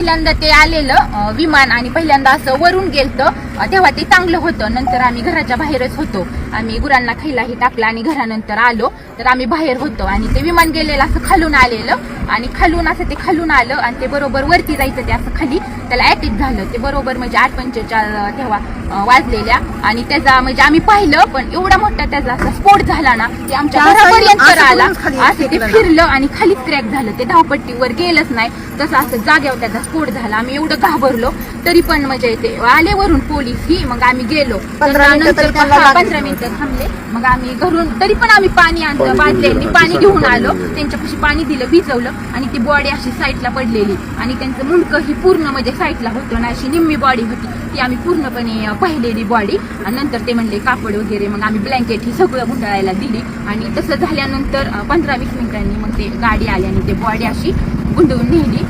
पहिल्यांदा ते आलेलं विमान आणि पहिल्यांदा असं वरून गेलतं तेव्हा ते चांगलं होतं. नंतर आम्ही घराच्या बाहेरच होतो. आम्ही गुरांना खायलाही टाकलं आणि घरानंतर आलो तर आम्ही बाहेर होतो आणि ते विमान गेलेलं असं खालून आलेलं आणि खालून असं ते खालून आलं आणि ते बरोबर वरती जायचं ते असं खाली त्याला अटॅक झालं. ते बरोबर म्हणजे 8:45 तेव्हा वाजलेल्या आणि त्याचा म्हणजे आम्ही पाहिलं पण एवढा मोठा त्याचा असा स्फोट झाला ना ते आमच्या घरापर्यंत आला. असं ते फिरलं आणि खाली क्रॅक झालं. ते धावपट्टीवर गेलंच नाही तसं असं जाग्यावर त्याचा स्फोट झाला. आम्ही एवढं घाबरलो तरी पण म्हणजे ते आले वरून पोलीस ही मग आम्ही गेलो 15 मिनिटं थांबले. मग आम्ही घरून तरी पण आम्ही पाणी आणलं बादल्यांनी पाणी घेऊन आलो. त्यांच्यापाशी पाणी दिलं भिजवलं आणि ती बॉडी अशी साईडला पडलेली आणि त्यांचं मुंडकं ही पूर्ण म्हणजे साईडला होतं ना अशी निम्मी बॉडी होती ती आम्ही पूर्णपणे पाहिलेली बॉडी. आणि नंतर ते म्हणले कापड वगैरे मग आम्ही ब्लँकेट ही सगळं गुंडाळायला दिली आणि तसं झाल्यानंतर 15-20 मिनिटांनी मग ते गाडी आली आणि ते बॉडी अशी गुंडवून नेली.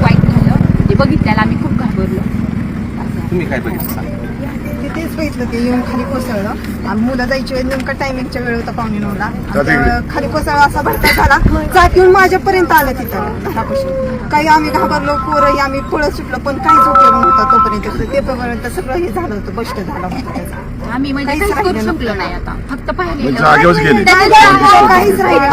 वाईट झालं ते बघितल्याला आम्ही खूप घाबरलो. तुम्ही काय बघितलं? तेच बघितलं की येऊन खाली कोसळलं आणि मुलं जायची वेळ नेमका टायमिंगच्या वेळ होता 9:45ला. खाली कोसळला असा भरता झाला चाक येऊन माझ्यापर्यंत आलं तिथं घरापासून. काही आम्ही घाबरलो पोरही आम्ही पळत सुटलो पण काहीच उपयोग नव्हता तोपर्यंत. तेपर्यंत सगळं हे झालं होतं बस्ट झालं होतं. आम्ही म्हणजे काहीच करू शकलो नाही आता फक्त पाहिलेलं काहीच राहिलं.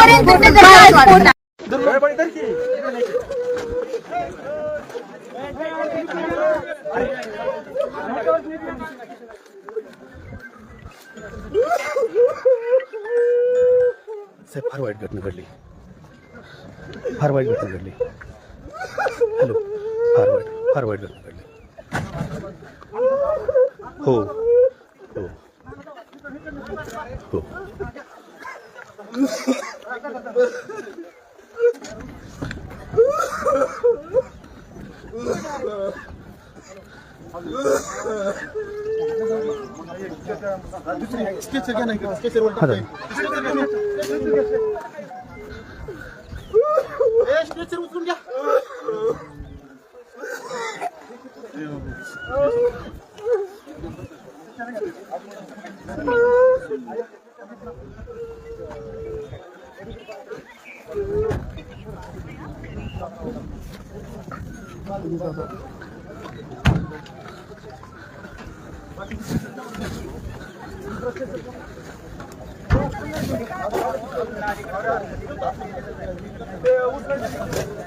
साहेब फार वाईट घटना घडली. फार वाईट घटना घडली. हॅलो फार वाईट घटना घडली. हो हो हो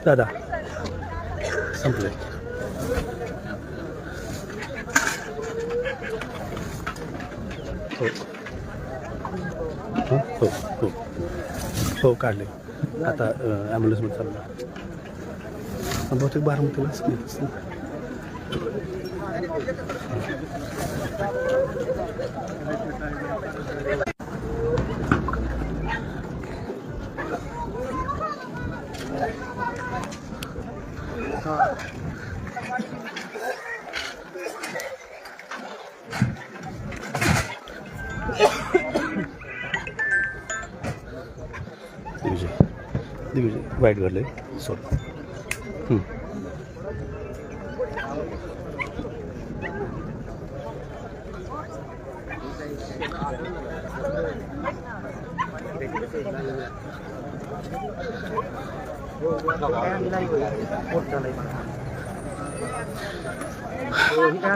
दादा संपले. हो हो हो हो काढले आता ॲम्ब्युलन्समध्ये चालला. बहुतेक बारामतीलाच दिग्विजय वाईट घडले. सॉरी.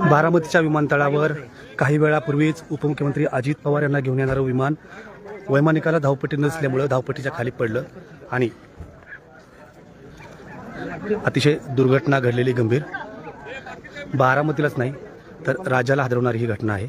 बारामतीच्या विमानतळावर काही वेळापूर्वीच उपमुख्यमंत्री अजित पवार यांना घेऊन येणारं विमान वैमानिकाला धावपट्टी नसल्यामुळं धावपट्टीच्या खाली पडलं आणि अतिशय दुर्घटना घडलेली गंभीर. बारामतीलाच नाही तर राज्याला हादरवणारी ही घटना आहे.